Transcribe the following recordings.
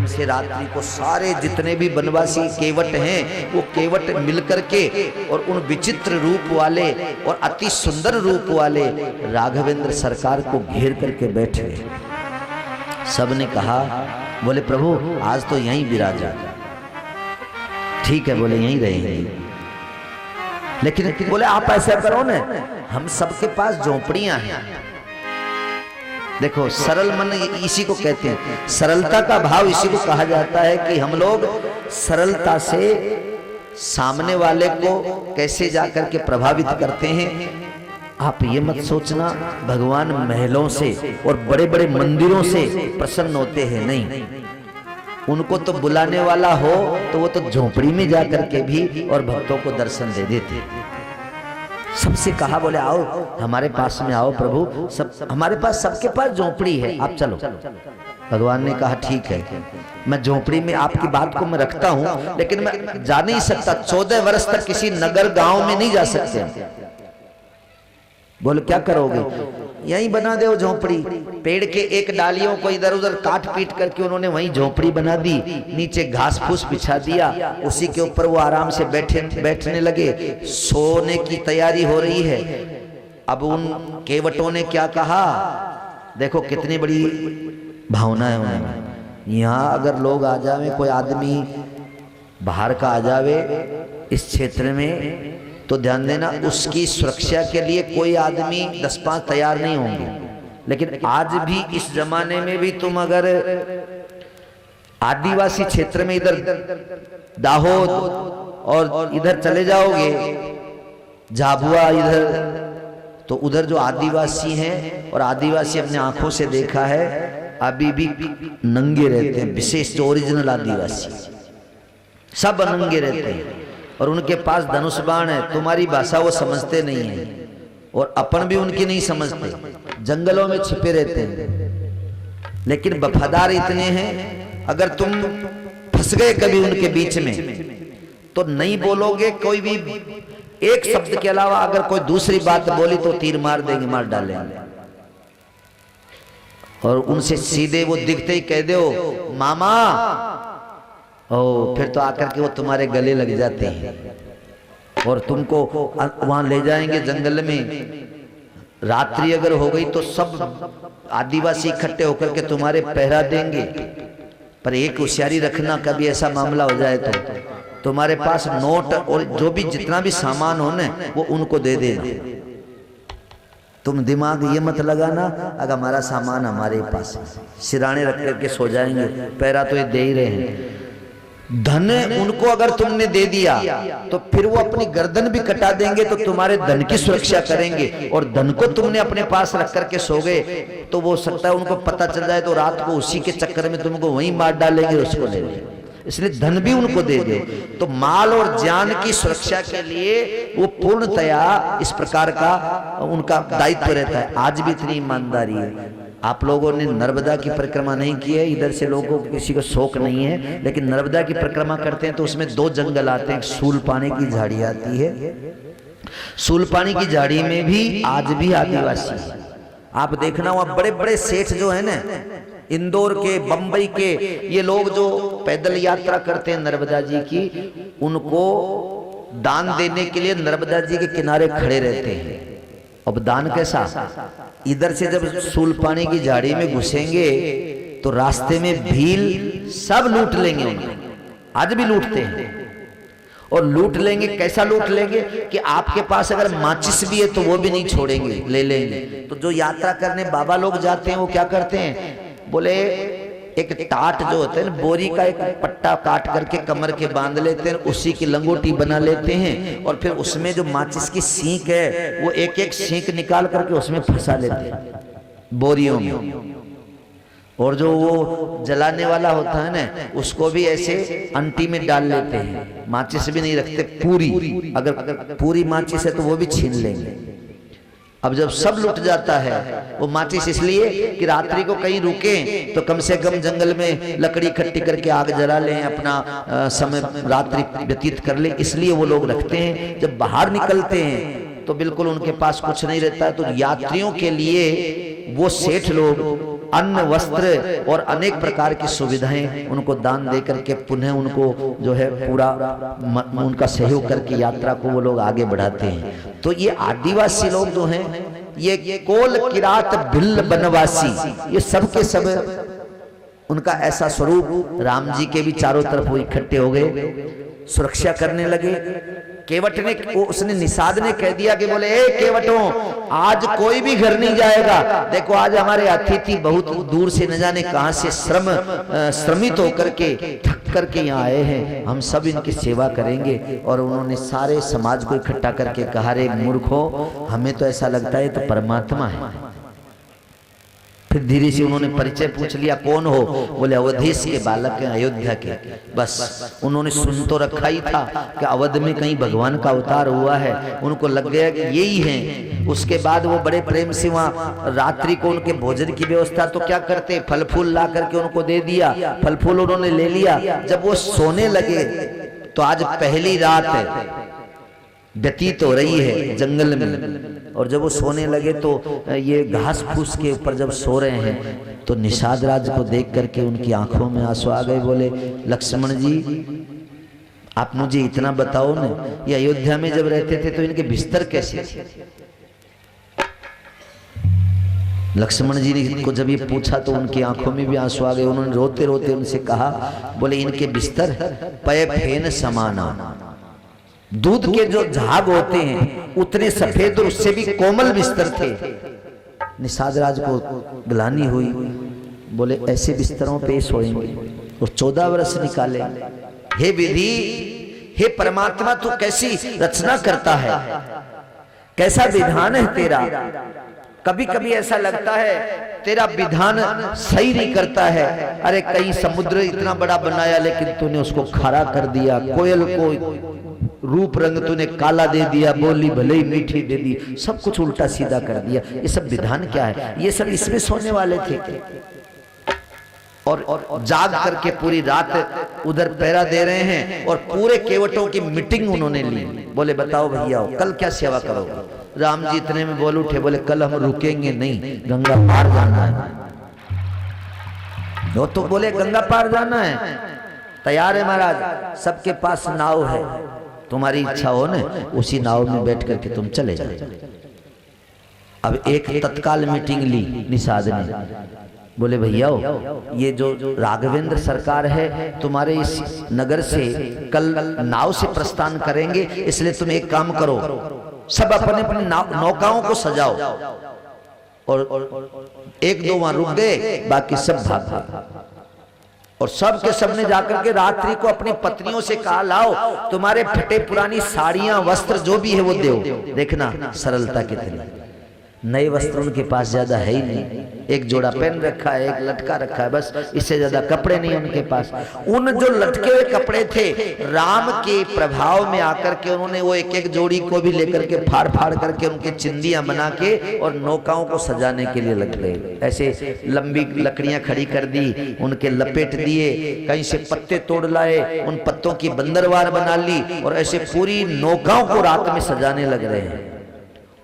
प्रेम से रात्रि को सारे जितने भी बनवासी केवट हैं वो केवट मिलकर के और उन विचित्र रूप वाले और अति सुंदर रूप वाले राघवेंद्र सरकार को घेर करके बैठे। सब ने कहा, बोले प्रभु आज तो यहीं विराजा। ठीक है, बोले यहीं रहेंगे, लेकिन बोले आप ऐसा करो ना, हम सबके पास झोपड़ियां हैं। देखो सरल मन इसी को कहते हैं, सरलता का भाव इसी को कहा जाता है कि हम लोग सरलता से सामने वाले को कैसे जाकर के प्रभावित करते हैं। आप ये मत सोचना भगवान महलों से और बड़े बड़े मंदिरों से प्रसन्न होते हैं, नहीं। उनको तो बुलाने वाला हो तो वो तो झोपड़ी में जाकर के भी और भक्तों को दर्शन दे देते। सबसे कहा, बोले आओ हमारे पास में आओ प्रभु, सब हमारे पास, सबके पास झोपड़ी है, आप चलो। भगवान ने कहा ठीक है, मैं झोपड़ी में आपकी बात को मैं रखता हूं, लेकिन मैं जा नहीं सकता, 14 वर्ष तक किसी नगर गांव में नहीं जा सकते। बोले क्या करोगे? यहीं बना दो झोपड़ी। पेड़ के एक डालियों को इधर उधर काट पीट करके उन्होंने वहीं झोपड़ी बना दी, नीचे घास फूस बिछा दिया, उसी के ऊपर वो आराम से बैठने लगे। सोने की तैयारी हो रही है। अब उन केवटों ने क्या कहा, देखो कितनी बड़ी भावना है उन्हें। यहाँ अगर लोग आ जावे, कोई आदमी बाहर का आ जावे इस क्षेत्र में, तो ध्यान देना उसकी सुरक्षा के लिए कोई आदमी 10-5 तैयार नहीं होंगे। लेकिन आज भी इस जमाने में भी तुम अगर आदिवासी क्षेत्र में इधर दाहोद और इधर चले जाओगे, झाबुआ इधर, तो उधर जो आदिवासी हैं, और आदिवासी अपने आंखों से देखा है अभी भी नंगे रहते हैं, विशेष जो ओरिजिनल आदिवासी सब नंगे रहते हैं, और उनके पास धनुष बाण है। तुम्हारी भाषा वो समझते नहीं है, और अपन भी उनकी नहीं समझते, जंगलों में छिपे रहते हैं, लेकिन वफादार इतने हैं। अगर तुम फंस गए कभी उनके बीच में तो नहीं बोलोगे, कोई भी एक शब्द के अलावा अगर कोई दूसरी बात बोली तो तीर मार देंगे, मार डालेंगे। और उनसे सीधे वो दिखते ही कह दो मामा, ओ फिर तो आकर के वो तुम्हारे गले लग जाते हैं और तुमको वहां ले जाएंगे जंगल में। रात्रि अगर हो गई तो सब आदिवासी इकट्ठे होकर के तुम्हारे पहरा देंगे। पर एक होशियारी रखना, कभी ऐसा मामला हो जाए तो तुम्हारे पास नोट और जो भी जितना भी सामान हो ना वो उनको दे देना। तुम दिमाग ये मत लगाना अगर हमारा सामान हमारे पास, सिराने रख करके सो जाएंगे, पहरा तो ये दे ही रहे हैं। धन उनको अगर तुमने दे दिया तो फिर वो अपनी गर्दन भी कटा देंगे, तो तुम्हारे धन की सुरक्षा करेंगे। और धन को तुमने अपने पास रख करके सो गए तो वो सकता है उनको पता चल जाए तो रात को उसी के चक्कर में तुमको वहीं मार डालेंगे, उसको ले लेंगे। इसलिए धन भी उनको दे दो। तो माल और जान की सुरक्षा के लिए वो पूर्णतया इस प्रकार का उनका दायित्व रहता है। आज भी इतनी ईमानदारी है। आप लोगों ने नर्मदा की परिक्रमा नहीं की है, इधर से लोगों को किसी को शौक नहीं है, लेकिन नर्मदा की परिक्रमा करते हैं तो उसमें 2 जंगल आते हैं। सूलपानी की झाड़ी आती है, सूलपानी की झाड़ी में भी आज भी आदिवासी, आप देखना वहां बड़े बड़े सेठ जो है ना, इंदौर के, बंबई के, ये लोग जो पैदल यात्रा करते हैं नर्मदा जी की, उनको दान देने के लिए नर्मदा जी के किनारे खड़े रहते हैं। अब दान कैसा, इधर से जब सूलपानी की झाड़ी में घुसेंगे तो रास्ते में भील सब लूट लेंगे उन्हें, आज भी लूटते हैं। और लूट लेंगे, कैसा लूट लेंगे कि आपके पास अगर माचिस भी है तो वो भी नहीं छोड़ेंगे, ले लेंगे। तो जो यात्रा करने बाबा लोग जाते हैं वो क्या करते हैं, बोले एक टाट जो होता है ना, बोरी का एक पट्टा काट करके कमर के बांध लेते हैं, उसी की लंगोटी बना लेते हैं, और फिर उसमें जो माचिस की सींक है वो एक एक सींक निकाल करके उसमें फंसा लेते हैं बोरियों में। और जो वो जलाने वाला होता है ना, उसको भी ऐसे अंटी में डाल लेते हैं। माचिस भी नहीं रखते पूरी, अगर पूरी माचिस है तो वो भी छीन लेंगे। अब जब सब लुट जाता है वो माचिस, इसलिए कि रात्रि को कहीं रुके तो कम से कम जंगल में लकड़ी इकट्ठी करके आग जला लें, अपना समय रात्रि व्यतीत कर लें, इसलिए वो लोग रखते हैं। जब बाहर निकलते हैं तो बिल्कुल उनके पास कुछ नहीं रहता है। तो यात्रियों के लिए वो सेठ लोग अन्न वस्त्र और अनेक प्रकार की सुविधाएं उनको दान दे करके पुनः उनको जो है पूरा उनका सहयोग करके यात्रा को वो लोग आगे बढ़ाते हैं। तो ये आदिवासी लोग जो हैं, ये कोल किरात भिल्ल बनवासी, ये सब के सब उनका ऐसा स्वरूप, राम जी के भी चारों तरफ वो इकट्ठे हो गए, सुरक्षा करने लगे। केवट ने, उसने निषाद ने कह दिया कि बोले ए केवटों, आज कोई भी घर नहीं जाएगा। देखो आज हमारे अतिथि बहुत दूर से न जाने कहां से श्रमित होकर के थक करके यहाँ आए हैं, हम सब इनकी सेवा करेंगे। और उन्होंने सारे समाज को इकट्ठा करके कहा, रे मूर्खों, हमें तो ऐसा लगता है तो परमात्मा है। फिर धीरे से उन्होंने परिचय पूछ लिया, कौन हो? बोले अवधेश के बालक हैं, अयोध्या के। बस उन्होंने सुन तो रखा ही था कि अवध में कहीं भगवान का अवतार हुआ है, उनको लग गया कि यही है। उसके बाद वो बड़े प्रेम से वहाँ रात्रि को उनके भोजन की व्यवस्था तो क्या करते, फल फूल ला करके उनको दे दिया, फल फूल उन्होंने ले लिया। जब वो सोने लगे तो आज पहली रात व्यतीत हो रही है जंगल में, और जब वो सोने लगे तो ये घास फूस के ऊपर जब सो रहे हैं तो निषाद राज को देख करके उनकी आंखों में आंसू आ गए। बोले लक्ष्मण जी, आप मुझे इतना बताओ ना, ये अयोध्या में जब रहते थे तो इनके बिस्तर कैसे थे? लक्ष्मण जी ने को जब ये पूछा तो उनकी आंखों में भी आंसू आ गए। उन्होंने रोते रोते उनसे कहा, बोले इनके बिस्तर पय फेन समाना, दूध के जो झाग होते हैं उतने सफेद और उससे भी कोमल बिस्तर थे। निषाद राज को ग्लानि हुई, बोले ऐसे बिस्तरों पे सोएंगे? और 14 वर्ष निकाले। हे विधि, हे परमात्मा, तू कैसी रचना करता है, कैसा विधान है तेरा। कभी कभी ऐसा लगता है तेरा विधान सही नहीं करता है। अरे कहीं समुद्र इतना बड़ा बनाया लेकिन तूने उसको खारा कर दिया, कोयल को रूप रंग तूने काला दे दिया, बोली भले ही मीठी दे दी, सब कुछ उल्टा सीधा कर दिया। ये सब विधान क्या है? ये सब इसमें सोने वाले थे और जाग करके पूरी रात उधर पहरा दे रहे हैं। और पूरे केवटों की मीटिंग उन्होंने ली। बोले बताओ भैया, कल क्या सेवा करोगे? राम जी इतने में बोल उठे, बोले कल हम रुकेंगे नहीं, गंगा पार जाना है। वो तो बोले गंगा पार जाना है, तैयार है महाराज, सबके पास नाव है, तुम्हारी इच्छा हो ना उसी नाव में बैठ करके तुम चले जाओ। अब एक तत्काल मीटिंग ली निषाद ने। बोले भैया, ये जो राघवेंद्र सरकार है तुम्हारे इस नगर से कल नाव से प्रस्थान करेंगे, इसलिए तुम एक काम करो, सब अपने अपने नौकाओं को सजाओ। और एक दो वहां रुक गए, बाकी सब भाग गए। और सब के सब ने जाकर के रात्रि को अपनी पत्नियों से कहा, लाओ तुम्हारे फटे पुरानी साड़ियां वस्त्र जो भी है वो दो। देखना सरलता कितनी। नए वस्त्र उनके पास ज्यादा है ही नहीं, एक जोड़ा पहन रखा है, एक लटका रखा है, बस इससे ज्यादा कपड़े नहीं उनके पास। उन जो लटके हुए कपड़े थे, राम के प्रभाव में आकर के उन्होंने वो एक एक जोड़ी को भी लेकर के फाड़ फाड़ करके उनके चिंदियां बना के और नौकाओं को सजाने के लिए लग गए। ऐसे लंबी लकड़ियां खड़ी कर दी, उनके लपेट दिए, कहीं से पत्ते तोड़ लाए, उन पत्तों की बंदरवार बना ली और ऐसे पूरी नौकाओं को रात में सजाने लग रहे हैं।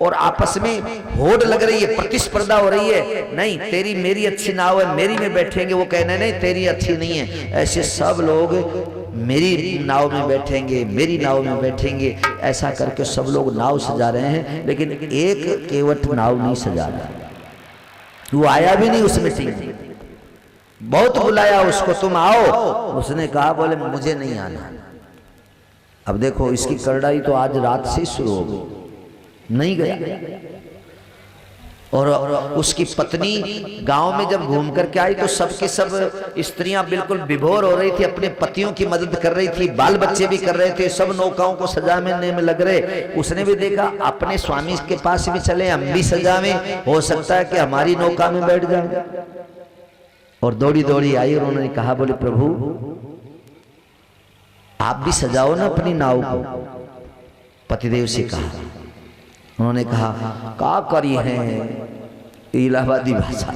और आपस में होड़ लग रही है, प्रतिस्पर्धा हो रही है। नहीं तेरी मेरी अच्छी नाव है, मेरी में बैठेंगे, वो कहने नहीं तेरी अच्छी नहीं है। ऐसे सब लोग मेरी नाव में बैठेंगे, मेरी नाव में बैठेंगे, ऐसा करके सब लोग नाव सजा रहे हैं। लेकिन एक केवट नाव नहीं सजा रहा, वो आया भी नहीं उस मीटिंग में। बहुत बुलाया उसको, तुम आओ, उसने कहा बोले मुझे नहीं आना। अब देखो इसकी करड़ाई तो आज रात से शुरू हो गई, नहीं गया। और उसकी पत्नी गांव में जब घूम करके आई तो सबके सब स्त्रियां बिल्कुल विभोर हो रही थी, अपने पतियों की मदद कर रही थी, बाल बच्चे भी कर रहे थे, सब नौकाओं को सजाने में लग रहे। उसने भी देखा अपने स्वामी के पास भी चले, हम भी सजा में, हो सकता है कि हमारी नौका में बैठ जाए। और दौड़ी दौड़ी आई और उन्होंने कहा बोले प्रभु आप भी सजाओ ना अपनी नाव को। पतिदेव से कहा, उन्होंने कहा का करी है, इलाहाबादी भाषा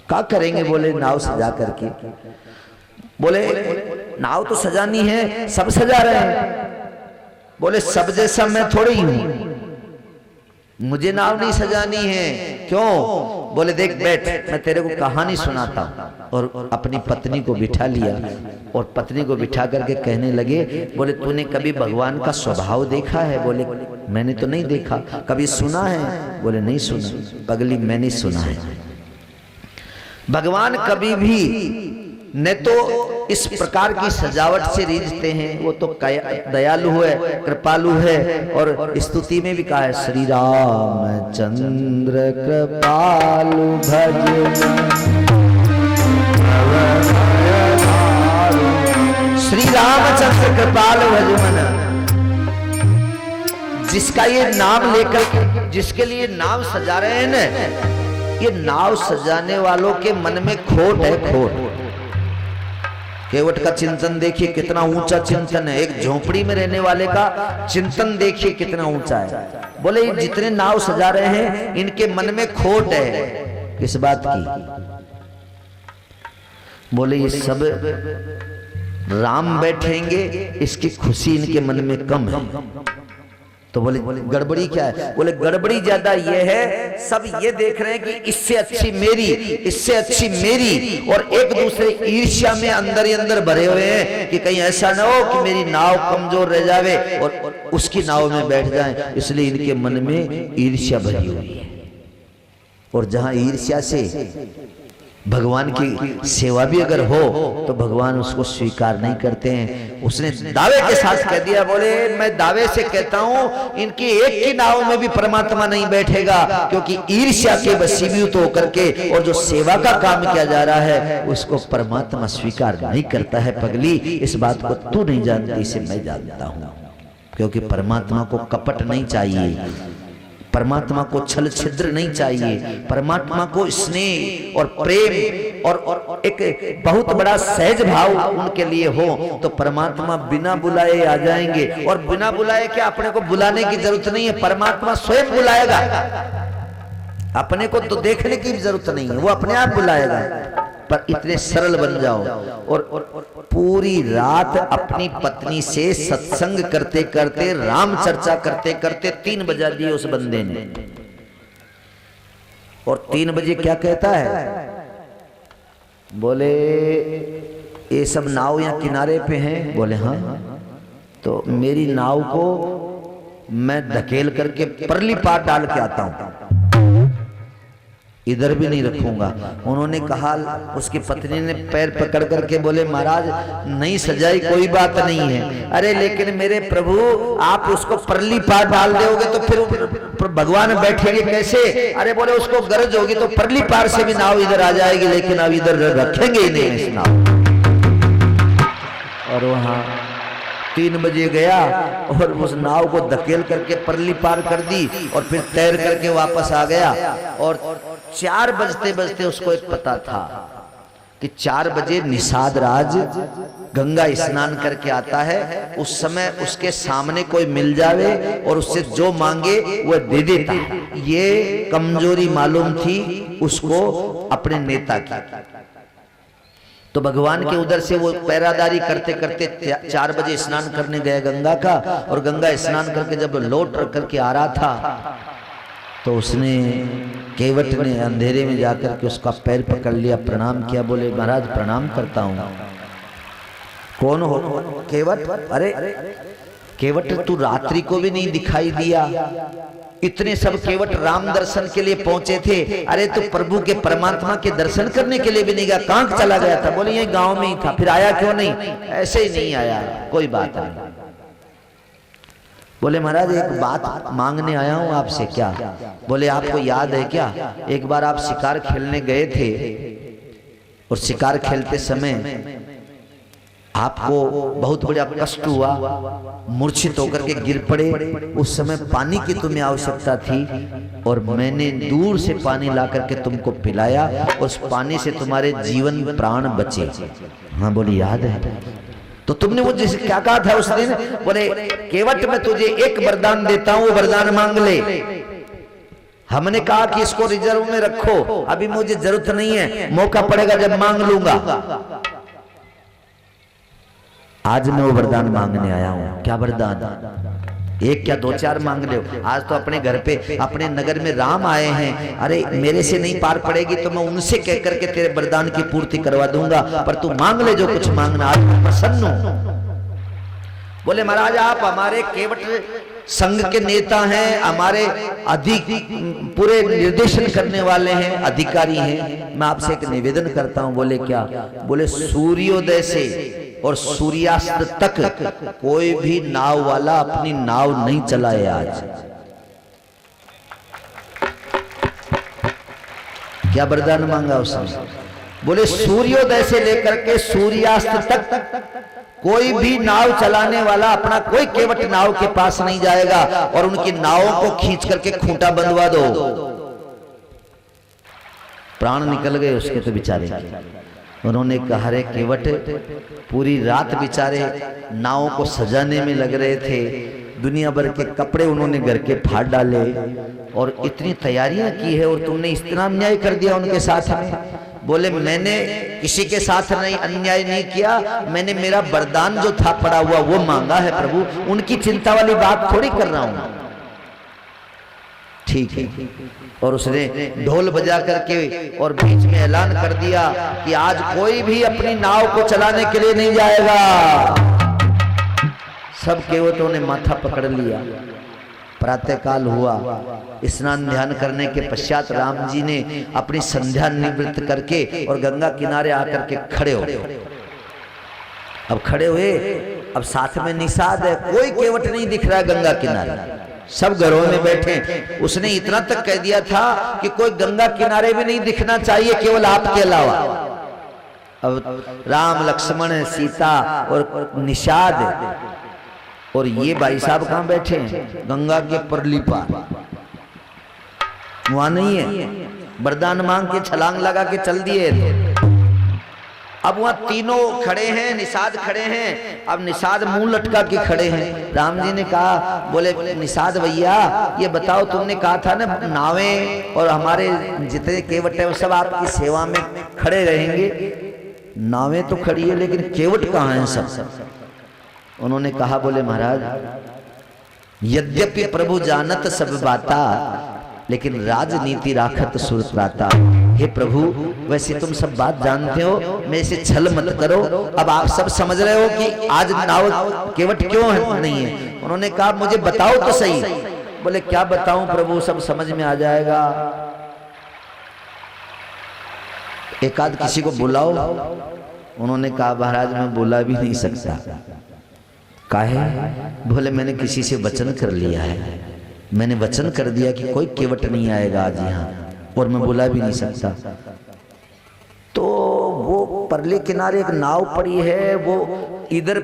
का करेंगे। बोले नाव सजा करके। बोले नाव तो सजानी है, सब सजा रहे हैं। बोले सब जैसा मैं थोड़ी हूं, मुझे नाव नहीं सजानी है। क्यों? बोले देख बैठ, मैं तेरे को कहानी सुनाता हूँ। और अपनी पत्नी को बिठा लिया और पत्नी को बिठा करके कहने लगे, बोले तूने कभी भगवान का स्वभाव देखा है? बोले मैंने तो नहीं देखा। कभी सुना है? बोले नहीं सुना। पगली मैंने सुना है। भगवान कभी भी न तो इस प्रकार की सजावट से रीझते हैं, वो तो दयालु है, कृपालु है। और स्तुति में भी कहा है श्री रामचंद्र कृपालु भज, श्री रामचंद्र कृपालु भज मन। जिसका ये नाम लेकर, जिसके लिए नाव सजा रहे हैं ना, ये नाव सजाने वालों के मन में खोट है, खोट। केवट का चिंतन देखिए कितना ऊंचा चिंतन है। एक झोपड़ी में रहने वाले का चिंतन देखिए कितना ऊंचा है। बोले ये जितने नाव सजा रहे हैं इनके मन में खोट है। किस बात की? बोले ये सब राम बैठेंगे इसकी खुशी इनके मन में कम है। तो बोले गड़बड़ी क्या है? बोले गड़बड़ी ज्यादा ये है, सब ये देख रहे हैं कि इससे अच्छी मेरी, इससे अच्छी मेरी, और एक दूसरे ईर्ष्या में अंदर ही अंदर भरे हुए हैं कि कहीं ऐसा ना हो कि मेरी नाव कमजोर रह जावे और उसकी नाव में बैठ जाए। इसलिए इनके मन में ईर्ष्या भरी हुई है। और जहां ईर्ष्या से भगवान की सेवा भी अगर हो तो भगवान उसको स्वीकार नहीं करते हैं। उसने दावे के साथ कह दिया, बोले मैं दावे से कहता हूं इनकी एक की नाव में भी परमात्मा नहीं बैठेगा, क्योंकि ईर्ष्या के वशीभूत होकर के और जो सेवा का काम किया जा रहा है उसको परमात्मा स्वीकार नहीं करता है। पगली इस बात को तू नहीं जानती, इसे मैं जानता हूं। क्योंकि परमात्मा को कपट नहीं चाहिए, परमात्मा को छल छिद्र नहीं चाहिए, परमात्मा को स्नेह और प्रेम और एक बहुत बड़ा सहज भाव उनके लिए हो तो परमात्मा बिना बुलाए आ जाएंगे। और बिना बुलाए क्या, अपने को बुलाने की जरूरत नहीं है, परमात्मा स्वयं बुलाएगा। अपने को तो देखने की जरूरत नहीं है, वो अपने आप बुलाएगा। पर इतने सरल बन जाओ। और पूरी रात अपनी पत्नी से सत्संग करते करते, राम चर्चा करते करते 3 बजा दिए उस बंदे ने। और 3 बजे क्या कहता है? बोले ये सब नाव यहाँ किनारे पे हैं? बोले हाँ। तो मेरी नाव को मैं धकेल करके परली पार डाल के आता हूं, इधर भी नहीं रखूंगा। उन्होंने कहा, उसकी पत्नी ने पैर पकड़ करके बोले महाराज नहीं सजाई कोई बात नहीं है। अरे लेकिन मेरे प्रभु आप उसको परली पार डाल दोगे तो फिर भगवान बैठेंगे कैसे? अरे बोले उसको गरज होगी तो परली पार से भी नाव इधर आ जाएगी, लेकिन अब इधर रखेंगे ही नहीं इस नाव। और वहां 3 बजे गया और उस नाव को धकेल करके परली पार कर दी और फिर तैर करके वापस आ गया। और 4 बजते बजते उसको एक पता था कि 4 बजे निषाद राज गंगा स्नान करके आता है, उस समय उसके सामने कोई मिल जावे और उससे जो मांगे वह दे देता। ये कमजोरी मालूम थी उसको अपने नेता की। तो भगवान के उधर से वो पैरादारी करते करते 4 बजे स्नान करने गया गंगा का। और गंगा स्नान करके जब लौट करके आ रहा था तो उसने, केवट ने अंधेरे में जाकर के उसका पैर पकड़ लिया, प्रणाम किया। बोले महाराज प्रणाम करता हूं। कौन हो? केवट। अरे केवट तू रात्रि को भी नहीं दिखाई दिया, इतने सब केवट राम दर्शन के लिए पहुंचे थे। अरे तो प्रभु के परमात्मा के दर्शन करने के लिए भी नहीं गया, कहां चला गया था? बोले ये गांव में ही था। फिर आया क्यों नहीं? ऐसे ही नहीं आया, कोई बात नहीं। बोले महाराज एक बात मांगने आया हूं आपसे। क्या? बोले आपको याद है क्या, एक बार आप शिकार खेलने गए थे और शिकार खेलते समय आपको बहुत बड़ा कष्ट हुआ, मूर्छित होकर के गिर पड़े। उस समय पानी की तुम्हें आवश्यकता थी और मैंने दूर से पानी ला करके तुमको पिलाया, उस पानी से तुम्हारे जीवन प्राण बचे। हाँ बोले याद है। तो तुमने मुझे क्या कहा था उस दिन? बोले केवट मैं तुझे एक वरदान देता हूं, वरदान मांग ले। हमने कहा कि इसको रिजर्व में रखो, अभी मुझे जरूरत नहीं है, मौका पड़ेगा जब मांग लूंगा। आज मैं वो वरदान मांगने आया हूं। क्या वरदान? एक क्या दो चार मांग ले। आज तो अपने घर पे अपने नगर में राम आए हैं, अरे मेरे से नहीं पार पड़ेगी तो मैं उनसे कह करके तेरे वरदान की पूर्ति करवा दूंगा, पर तू मांग ले जो कुछ मांगना, आज मैं प्रसन्न हूं। बोले महाराज आप हमारे केवट संघ के नेता हैं, हमारे अधिक पूरे निर्देशन करने वाले हैं, अधिकारी हैं, मैं आपसे एक निवेदन करता हूं। बोले क्या? बोले सूर्योदय से और सूर्यास्त तक कोई भी नाव वाला अपनी नाव नहीं चलाए आज। क्या वरदान मांगा उसने? बोले सूर्योदय से लेकर के सूर्यास्त तक कोई भी नाव चलाने वाला अपना कोई केवट नाव के पास नहीं जाएगा, और उनकी नावों को खींच करके खूंटा बंधवा दो। प्राण निकल गए उसके तो बेचारे। उन्होंने कहा रे केवट, पूरी रात बेचारे नावों को सजाने में लग रहे थे, दुनिया भर के कपड़े उन्होंने घर के फाड़ डाले और इतनी तैयारियां की है, और तुमने इस तरह अन्याय कर दिया उनके साथ में। बोले मैंने किसी के साथ नहीं अन्याय नहीं किया, मैंने मेरा वरदान जो था पड़ा हुआ वो मांगा है प्रभु, उनकी चिंता वाली बात थोड़ी कर रहा हूं। ठीक है। और उसने ढोल बजा करके और बीच में ऐलान कर दिया कि आज कोई भी अपनी नाव को चलाने के लिए नहीं जाएगा। सब केवटों ने माथा पकड़ लिया। प्रातः काल हुआ, स्नान ध्यान करने के पश्चात राम जी ने अपनी संध्या निवृत्त करके और गंगा किनारे आकर के खड़े हो गए। अब खड़े हुए, अब साथ में निषाद है, कोई केवट नहीं दिख रहा गंगा किनारे, सब घरों में बैठे। उसने इतना तक कह दिया था कि कोई गंगा किनारे भी नहीं दिखना चाहिए केवल आपके अलावा। अब राम लक्ष्मण सीता और निषाद और ये भाई साहब कहां बैठे हैं? गंगा के परली पार, वहां नहीं है। वरदान मांग के छलांग लगा के चल दिए। अब वहां तीनों खड़े हैं, निषाद खड़े हैं। अब निषाद मुंह लटका के खड़े हैं। राम जी ने कहा, बोले निषाद भैया ये बताओ, तुमने कहा था ना नावें और हमारे जितने केवट है वो सब आपकी सेवा में खड़े रहेंगे। नावें तो खड़ी है लेकिन केवट कहाँ हैं सब? उन्होंने कहा, बोले महाराज यद्यपि प्रभु जानत सब बाता, लेकिन राजनीति राखत सुरत्राता। हे प्रभु वैसे तुम सब बात जानते हो, मेरे से छल मत करो। अब आप सब समझ रहे हो कि आज नाव केवट क्यों नहीं है। उन्होंने कहा मुझे बताओ तो सही। बोले क्या बताऊं प्रभु, सब समझ में आ जाएगा। एक आध किसी को बुलाओ। उन्होंने कहा महाराज मैं बुला भी नहीं सकता। काहे? बोले मैंने किसी से वचन कर लिया है, मैंने वचन कर दिया कि कोई केवट नहीं आएगा आज यहाँ, और मैं बुला भी नहीं सकता। तो वो परले किनारे एक नाव पड़ी है, वो इधर